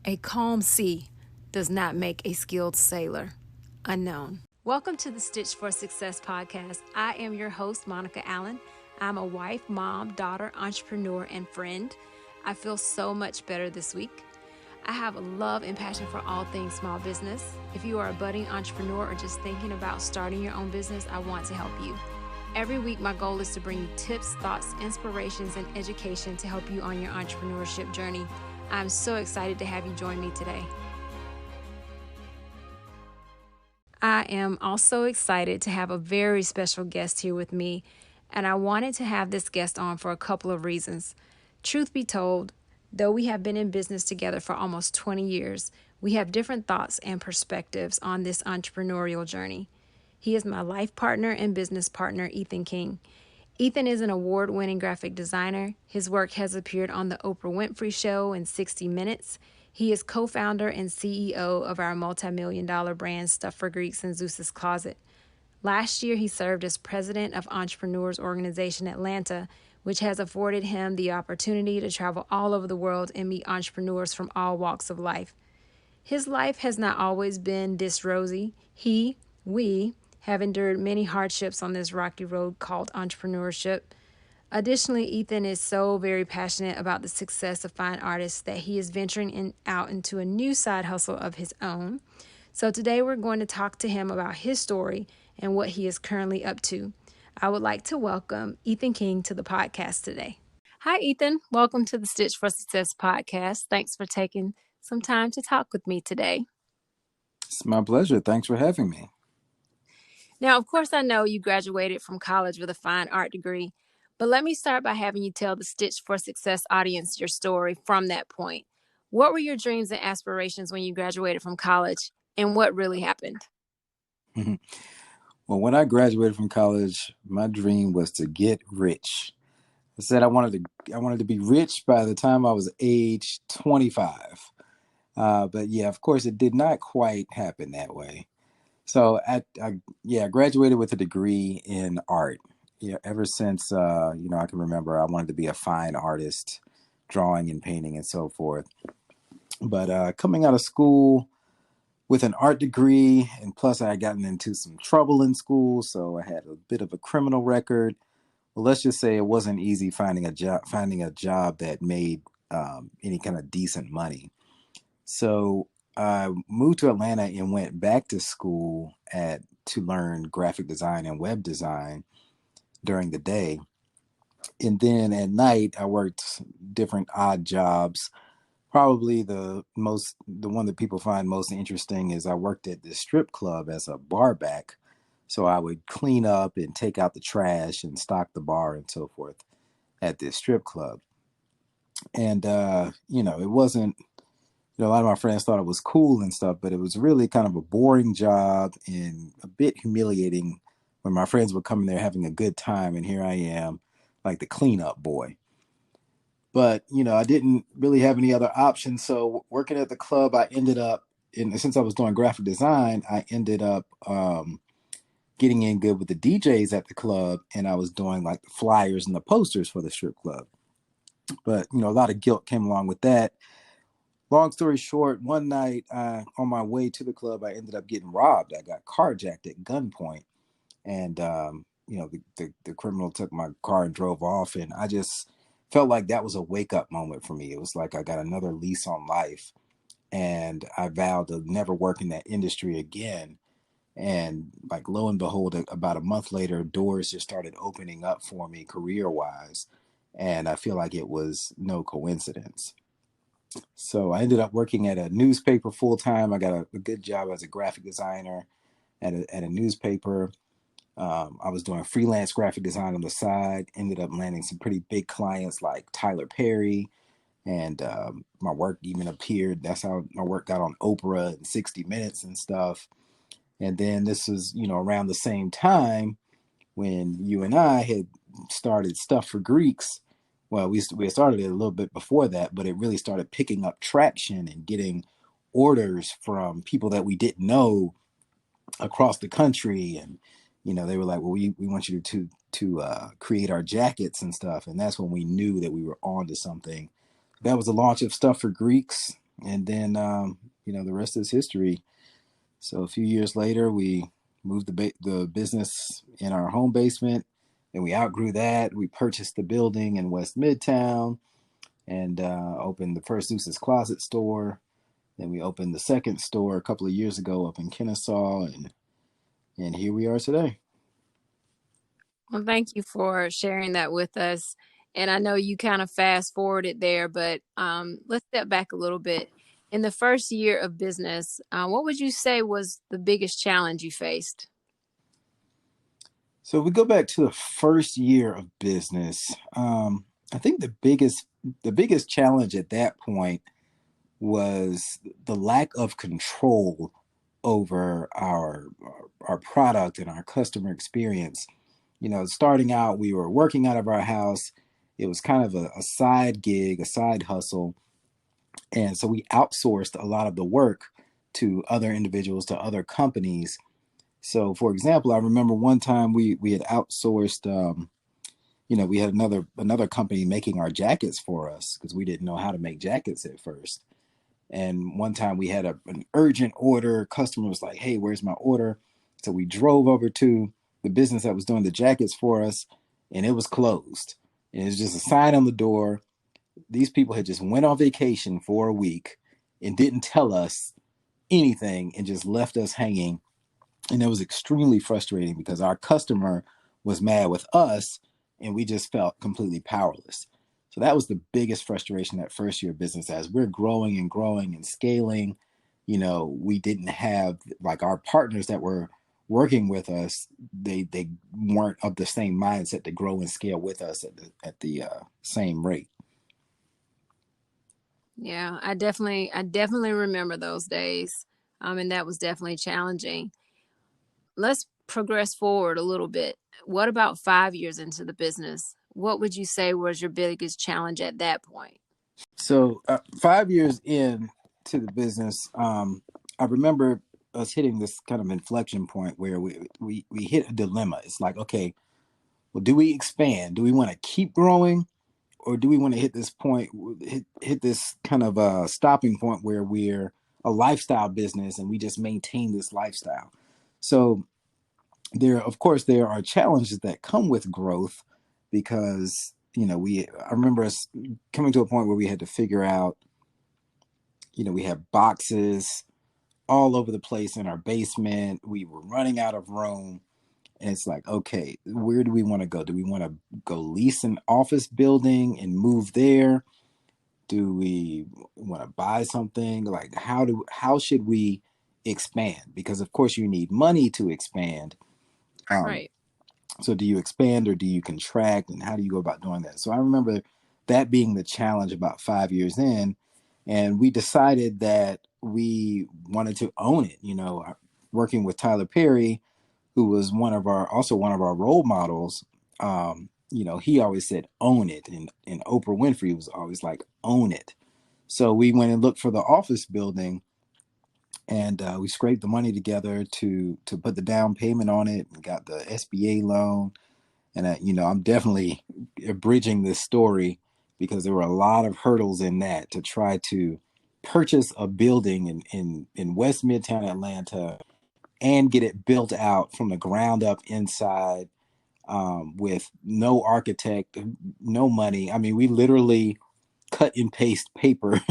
A calm sea does not make a skilled sailor. Unknown. Welcome to the Stitch for Success podcast. I am your host, Monica Allen. I'm a wife, mom, daughter, entrepreneur, and friend. I feel so much better this week. I have a love and passion for all things small business. If you are a budding entrepreneur or just thinking about starting your own business, I want to help you. Every week, my goal is to bring you tips, thoughts, inspirations, and education to help you on your entrepreneurship journey. I'm so excited to have you join me today. I am also excited to have a very special guest here with me, and I wanted to have this guest on for a couple of reasons. Truth be told, though we have been in business together for almost 20 years, we have different thoughts and perspectives on this entrepreneurial journey. He is my life partner and business partner, Ethan King. Ethan is an award-winning graphic designer. His work has appeared on the Oprah Winfrey Show and 60 Minutes. He is co-founder and CEO of our multimillion-dollar brand Stuff for Greeks and Zeus Closet. Last year, he served as president of Entrepreneurs Organization Atlanta, which has afforded him the opportunity to travel all over the world and meet entrepreneurs from all walks of life. His life has not always been this rosy. We have endured many hardships on this rocky road called entrepreneurship. Additionally, Ethan is so very passionate about the success of fine artists that he is venturing out into a new side hustle of his own. So today we're going to talk to him about his story and what he is currently up to. I would like to welcome Ethan King to the podcast today. Hi, Ethan. Welcome to the Stitch for Success podcast. Thanks for taking some time to talk with me today. It's my pleasure. Thanks for having me. Now, of course, I know you graduated from college with a fine art degree, but let me start by having you tell the Stitch for Success audience your story from that point. What were your dreams and aspirations when you graduated from college, and what really happened? Well, when I graduated from college, my dream was to get rich. I said I wanted to be rich by the time I was age 25. But yeah, of course, it did not quite happen that way. So I graduated with a degree in art. Yeah, ever since I can remember, I wanted to be a fine artist, drawing and painting and so forth. But coming out of school with an art degree, and plus I had gotten into some trouble in school, so I had a bit of a criminal record. Well, let's just say it wasn't easy finding a job that made any kind of decent money. So I moved to Atlanta and went back to school to learn graphic design and web design during the day. And then at night, I worked different odd jobs. Probably the one that people find most interesting is I worked at this strip club as a bar back. So I would clean up and take out the trash and stock the bar and so forth at this strip club. And, it wasn't, a lot of my friends thought it was cool and stuff, but it was really kind of a boring job and a bit humiliating when my friends were coming there having a good time. And here I am, like the cleanup boy. But, I didn't really have any other options. So working at the club, since I was doing graphic design, I ended up getting in good with the DJs at the club. And I was doing like the flyers and the posters for the strip club. But, a lot of guilt came along with that. Long story short, one night on my way to the club, I ended up getting robbed. I got carjacked at gunpoint. And, the criminal took my car and drove off. And I just felt like that was a wake up moment for me. It was like I got another lease on life. And I vowed to never work in that industry again. And like lo and behold, about a month later, doors just started opening up for me career wise. And I feel like it was no coincidence. So I ended up working at a newspaper full time. I got a good job as a graphic designer at a newspaper. I was doing freelance graphic design on the side, ended up landing some pretty big clients like Tyler Perry, and my work even appeared. That's how my work got on Oprah and 60 Minutes and stuff. And then this was, around the same time when you and I had started Stuff for Greeks. Well, we started it a little bit before that, but it really started picking up traction and getting orders from people that we didn't know across the country. And, they were like, well, we want you to create our jackets and stuff. And that's when we knew that we were on to something. That was the launch of Stuff for Greeks. And then, the rest is history. So a few years later, we moved the business in our home basement, and we outgrew that. We purchased the building in West Midtown and opened the first Zeus Closet store. Then we opened the second store a couple of years ago up in Kennesaw, and here we are today. Well, thank you for sharing that with us. And I know you kind of fast forwarded there, but let's step back a little bit. In the first year of business, what would you say was the biggest challenge you faced? So if we go back to the first year of business, I think the biggest challenge at that point was the lack of control over our product and our customer experience. Starting out, we were working out of our house. It was kind of a side gig, a side hustle. And so we outsourced a lot of the work to other individuals, to other companies. So, for example, I remember one time we had outsourced. We had another company making our jackets for us because we didn't know how to make jackets at first. And one time we had an urgent order. Customer was like, "Hey, where's my order?" So we drove over to the business that was doing the jackets for us, and it was closed. And it was just a sign on the door. These people had just went on vacation for a week and didn't tell us anything and just left us hanging. And it was extremely frustrating because our customer was mad with us and we just felt completely powerless. So that was the biggest frustration that first year of business. As we're growing and growing and scaling, we didn't have, like, our partners that were working with us. They weren't of the same mindset to grow and scale with us at the same rate. Yeah, I definitely remember those days. And that was definitely challenging. Let's progress forward a little bit. What about 5 years into the business? What would you say was your biggest challenge at that point? So 5 years in to the business, I remember us hitting this kind of inflection point where we hit a dilemma. It's like, okay, well, do we expand? Do we want to keep growing, or do we want to hit this point, hit this kind of stopping point where we're a lifestyle business and we just maintain this lifestyle? So of course, there are challenges that come with growth because I remember us coming to a point where we had to figure out, we had boxes all over the place in our basement. We were running out of room. And it's like, okay, where do we want to go? Do we want to go lease an office building and move there? Do we want to buy something? Like, how should we expand? Because of course you need money to expand. Um, Right. so do you expand or do you contract, and how do you go about doing that? So I remember that being the challenge about 5 years in, and we decided that we wanted to own it. Working with Tyler Perry, who was one of our role models. He always said own it, and Oprah Winfrey was always like own it. So we went and looked for the office building, and we scraped the money together to put the down payment on it, and got the SBA loan. And I'm definitely abridging this story because there were a lot of hurdles in that to try to purchase a building in West Midtown Atlanta and get it built out from the ground up inside, with no architect, no money. I mean, we literally cut and paste paper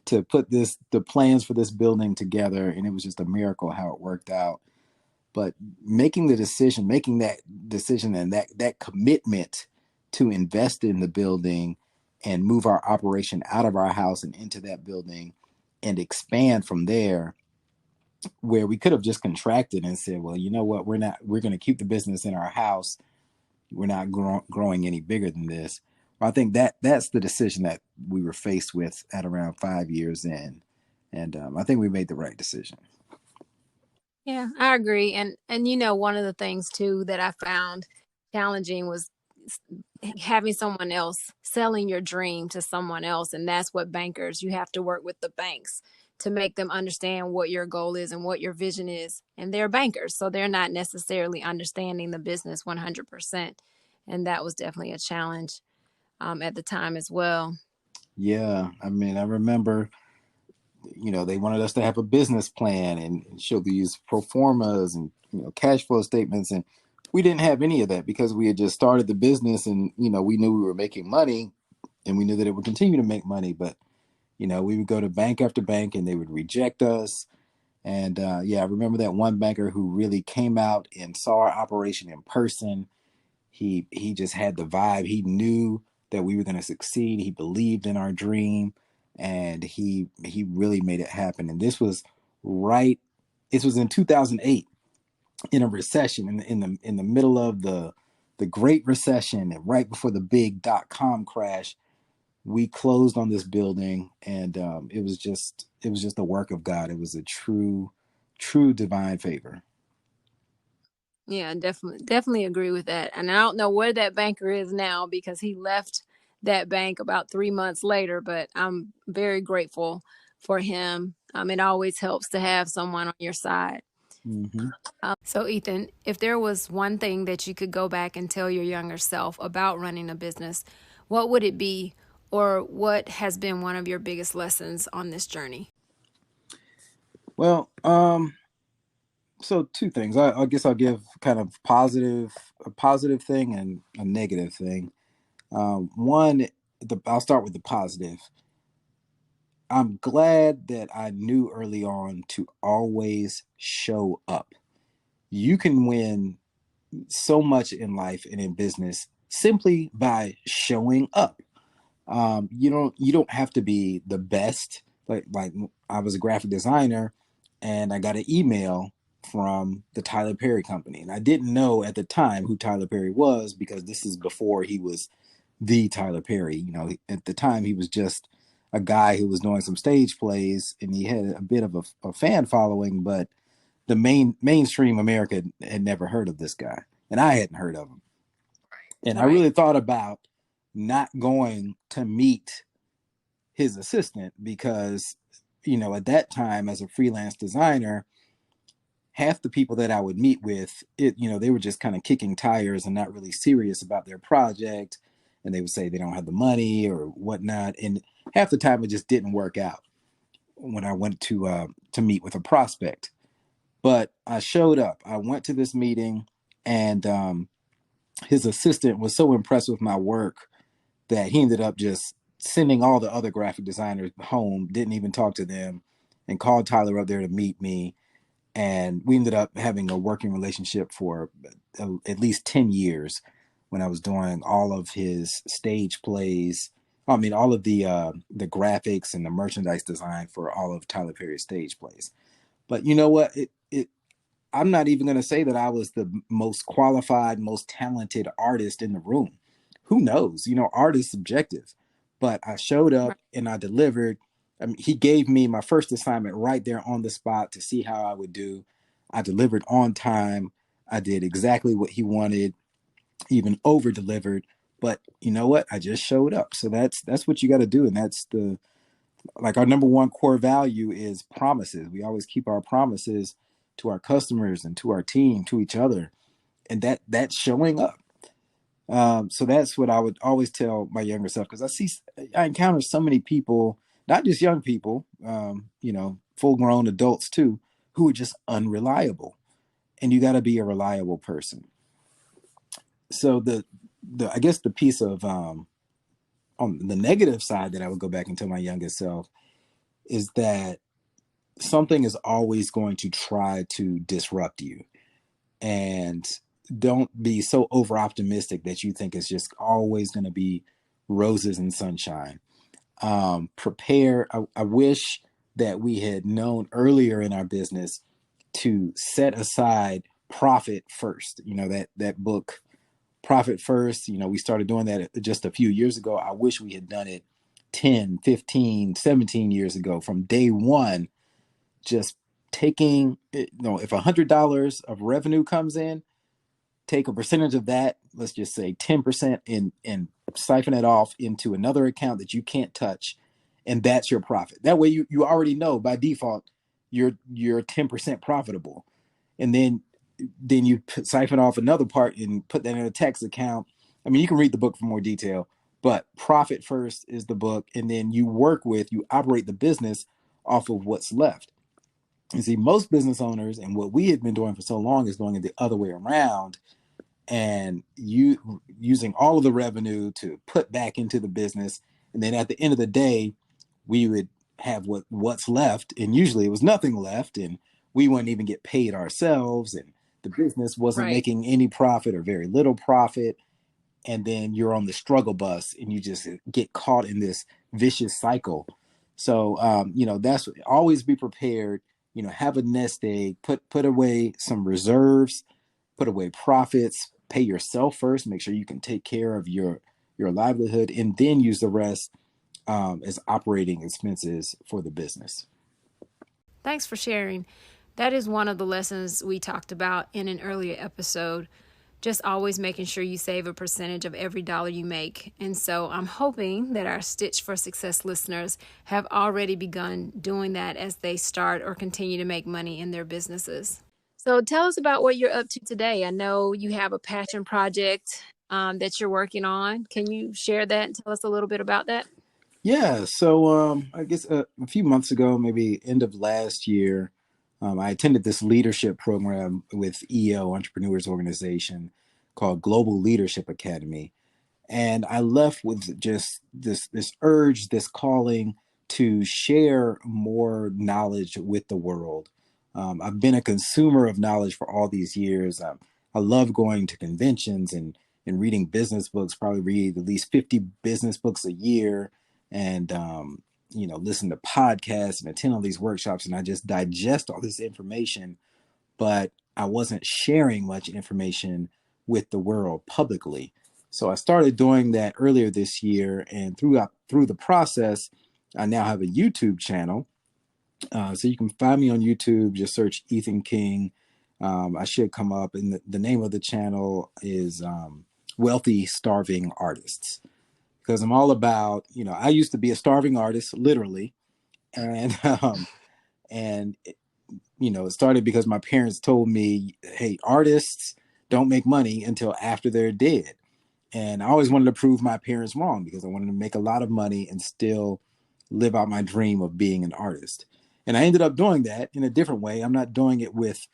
to put the plans for this building together, and it was just a miracle how it worked out. But making that decision and that commitment to invest in the building and move our operation out of our house and into that building and expand from there, where we could have just contracted and said, well, you know what, we're going to keep the business in our house. We're not growing any bigger than this. Well, I think that's the decision that we were faced with at around 5 years in. And I think we made the right decision. Yeah, I agree. And one of the things too that I found challenging was having someone else selling your dream to someone else, and that's what bankers, you have to work with the banks to make them understand what your goal is and what your vision is. And they're bankers, so they're not necessarily understanding the business 100%. And that was definitely a challenge at the time as well. Yeah, I mean, I remember they wanted us to have a business plan and show these pro formas and, cash flow statements. And we didn't have any of that because we had just started the business, and, we knew we were making money, and we knew that it would continue to make money. But, we would go to bank after bank and they would reject us. And yeah, I remember that one banker who really came out and saw our operation in person. He just had the vibe. He knew that we were going to succeed. He believed in our dream, and he really made it happen. And right. This was in 2008, in a recession, in the middle of the Great Recession, and right before the big .com crash. We closed on this building, and it was just the work of God. It was a true divine favor. Yeah, definitely agree with that. And I don't know where that banker is now because he left that bank about 3 months later, but I'm very grateful for him. It always helps to have someone on your side. Mm-hmm. So, Ethan, if there was one thing that you could go back and tell your younger self about running a business, what would it be? Or what has been one of your biggest lessons on this journey? Well, so two things. I guess I'll give kind of a positive thing and a negative thing. One, I'll start with the positive. I'm glad that I knew early on to always show up. You can win so much in life and in business simply by showing up. You don't have to be the best. Like I was a graphic designer, and I got an email from the Tyler Perry company, and I didn't know at the time who Tyler Perry was because this is before he was the Tyler Perry. At the time he was just a guy who was doing some stage plays, and he had a bit of a fan following, but the mainstream America had never heard of this guy, and I hadn't heard of him. And I Right. really thought about not going to meet his assistant because, at that time as a freelance designer, half the people that I would meet with, they were just kind of kicking tires and not really serious about their project. And they would say they don't have the money or whatnot. And half the time it just didn't work out when I went to meet with a prospect. But I showed up. I went to this meeting, and his assistant was so impressed with my work that he ended up just sending all the other graphic designers home, didn't even talk to them, and called Tyler up there to meet me. And we ended up having a working relationship for at least 10 years when I was doing all of his stage plays. I mean, all of the graphics and the merchandise design for all of Tyler Perry's stage plays. But you know what? I'm not even going to say that I was the most qualified, most talented artist in the room. Who knows? Art is subjective. But I showed up Right. and I delivered. I mean, he gave me my first assignment right there on the spot to see how I would do. I delivered on time. I did exactly what he wanted, even over delivered. But you know what? I just showed up. So that's what you got to do, and that's the like our number one core value is promises. We always keep our promises to our customers and to our team, to each other, and that's showing up. So that's what I would always tell my younger self, because I encounter so many people, not just young people, full grown adults too, who are just unreliable, and you got to be a reliable person. So the I guess the piece of on the negative side that I would go back and tell my youngest self is that something is always going to try to disrupt you, and don't be so over optimistic that you think it's just always going to be roses and sunshine. Prepare. I wish that we had known earlier in our business to set aside profit first. That book, Profit First. We started doing that just a few years ago. I wish we had done it 10, 15, 17 years ago from day one. Just taking, if $100 of revenue comes in, take a percentage of that, let's just say 10%, and siphon it off into another account that you can't touch. And that's your profit. That way you already know by default you're 10% profitable. And then you siphon off another part and put that in a tax account. I mean, you can read the book for more detail, but Profit First is the book. And then you operate the business off of what's left. You see, most business owners, and what we had been doing for so long, is going the other way around, and you using all of the revenue to put back into the business, and then at the end of the day, we would have what's left, and usually it was nothing left, and we wouldn't even get paid ourselves, and the business wasn't Right. making any profit or very little profit, and then you're on the struggle bus and you just get caught in this vicious cycle. So that's always be prepared. Have a nest egg, put away some reserves, put away profits, pay yourself first, make sure you can take care of your livelihood, and then use the rest as operating expenses for the business. Thanks for sharing. That is one of the lessons we talked about in an earlier episode. Just always making sure you save a percentage of every dollar you make. And so I'm hoping that our Stitch for Success listeners have already begun doing that as they start or continue to make money in their businesses. So tell us about what you're up to today. I know you have a passion project that you're working on. Can you share that and tell us a little bit about that? Yeah, so I guess a few months ago, maybe end of last year, I attended this leadership program with EO Entrepreneurs Organization called Global Leadership Academy, and I left with just this urge, this calling to share more knowledge with the world. I've been a consumer of knowledge for all these years. I love going to conventions and reading business books. Probably read at least 50 business books a year, and listen to podcasts and attend all these workshops. And I just digest all this information, but I wasn't sharing much information with the world publicly. So I started doing that earlier this year, and through the process, I now have a YouTube channel. So you can find me on YouTube. Just search Ethan King. I should come up, and the name of the channel is Wealthy Starving Artists, because I'm all about, I used to be a starving artist, literally, and and it started because my parents told me, hey, artists don't make money until after they're dead. And I always wanted to prove my parents wrong because I wanted to make a lot of money and still live out my dream of being an artist. And I ended up doing that in a different way. I'm not doing it with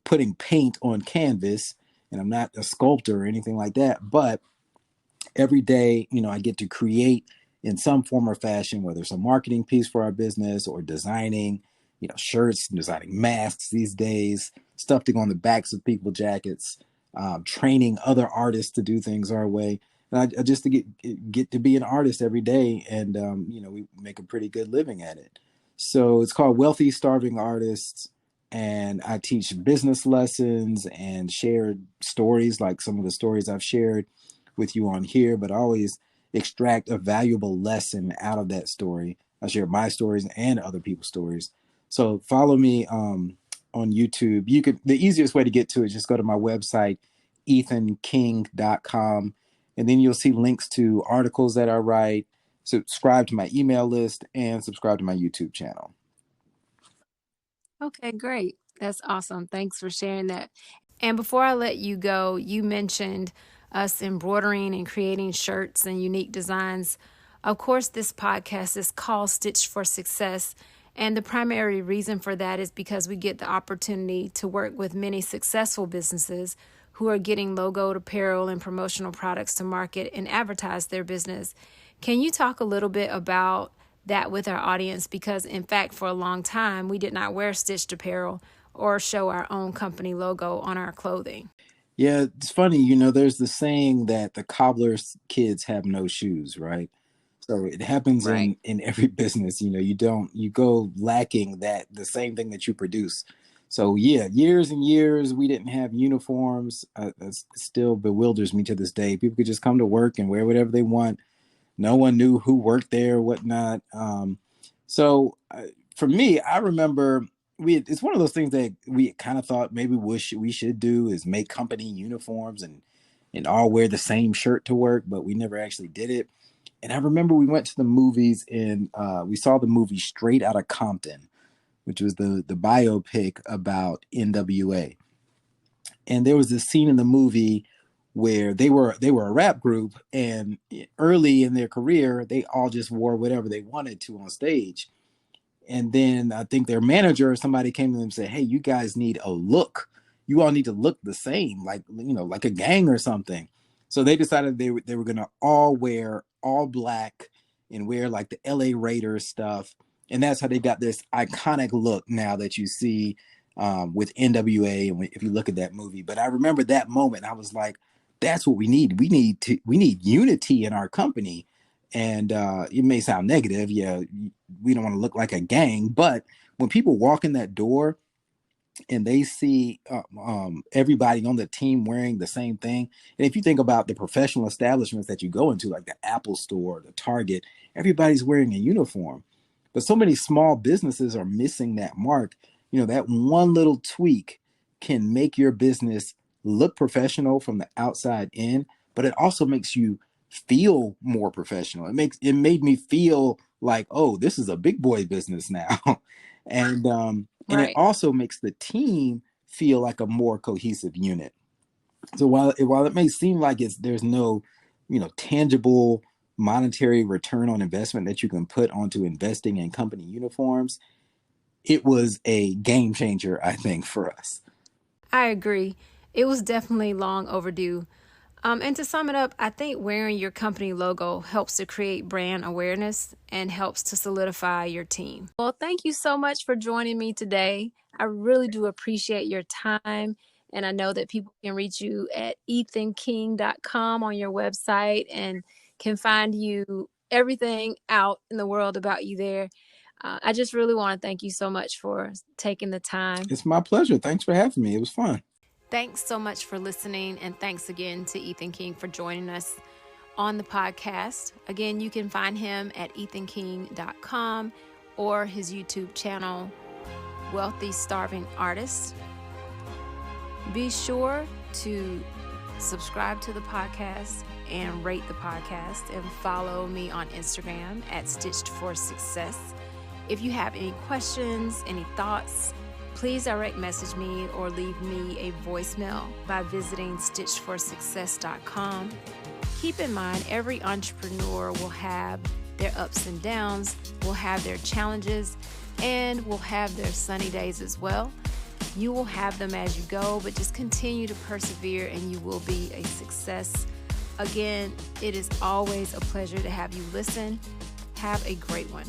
putting paint on canvas, and I'm not a sculptor or anything like that, but every day, I get to create in some form or fashion, whether it's a marketing piece for our business or designing, shirts, designing masks these days, stuff to go on the backs of people jackets, training other artists to do things our way. And I just to get to be an artist every day, and we make a pretty good living at it. So it's called Wealthy Starving Artists, and I teach business lessons and share stories like some of the stories I've shared with you on here, but I always extract a valuable lesson out of that story. I share my stories and other people's stories. So follow me on YouTube. The easiest way to get to it is just go to my website, ethanking.com, and then you'll see links to articles that I write, subscribe to my email list, and subscribe to my YouTube channel. Okay, great. That's awesome. Thanks for sharing that. And before I let you go, you mentioned us embroidering and creating shirts and unique designs. Of course, this podcast is called Stitch for Success. And the primary reason for that is because we get the opportunity to work with many successful businesses who are getting logoed apparel and promotional products to market and advertise their business. Can you talk a little bit about that with our audience? Because, in fact, for a long time, we did not wear stitched apparel or show our own company logo on our clothing. Yeah, it's funny, there's the saying that the cobbler's kids have no shoes, right? So it happens Right. in every business. You go lacking the same thing that you produce. So yeah, years and years we didn't have uniforms. It still bewilders me to this day. People could just come to work and wear whatever they want. No one knew who worked there, or whatnot. So for me, I remember it's one of those things that we kind of thought maybe we should do, is make company uniforms and all wear the same shirt to work, but we never actually did it. And I remember we went to the movies, and we saw the movie Straight Outta Compton, which was the biopic about NWA. And there was this scene in the movie where they were a rap group, and early in their career, they all just wore whatever they wanted to on stage. And then I think their manager or somebody came to them and said, hey, you guys need a look. You all need to look the same, like, like a gang or something. So they decided they were going to all wear all black and wear like the LA Raiders stuff. And that's how they got this iconic look now that you see with NWA. And if you look at that movie, but I remember that moment, I was like, that's what we need. We need unity in our company. And it may sound negative. Yeah, we don't want to look like a gang, but when people walk in that door and they see everybody on the team wearing the same thing. And if you think about the professional establishments that you go into, like the Apple Store, the Target, everybody's wearing a uniform. But so many small businesses are missing that mark. That one little tweak can make your business look professional from the outside in, but it also makes you feel more professional. It made me feel like, oh, this is a big boy business now. And it Right. also makes the team feel like a more cohesive unit. So while it may seem like there's no, tangible monetary return on investment that you can put onto investing in company uniforms, it was a game changer, I think, for us. I agree. It was definitely long overdue. And to sum it up, I think wearing your company logo helps to create brand awareness and helps to solidify your team. Well, thank you so much for joining me today. I really do appreciate your time. And I know that people can reach you at ethanking.com on your website and can find you everything out in the world about you there. I just really want to thank you so much for taking the time. It's my pleasure. Thanks for having me. It was fun. Thanks so much for listening, and thanks again to Ethan King for joining us on the podcast. Again, you can find him at ethanking.com or his YouTube channel, Wealthy Starving Artist. Be sure to subscribe to the podcast and rate the podcast, and follow me on Instagram at Stitched for Success. If you have any questions, any thoughts, please direct message me or leave me a voicemail by visiting stitchedforsuccess.com. Keep in mind, every entrepreneur will have their ups and downs, will have their challenges, and will have their sunny days as well. You will have them as you go, but just continue to persevere and you will be a success. Again, it is always a pleasure to have you listen. Have a great one.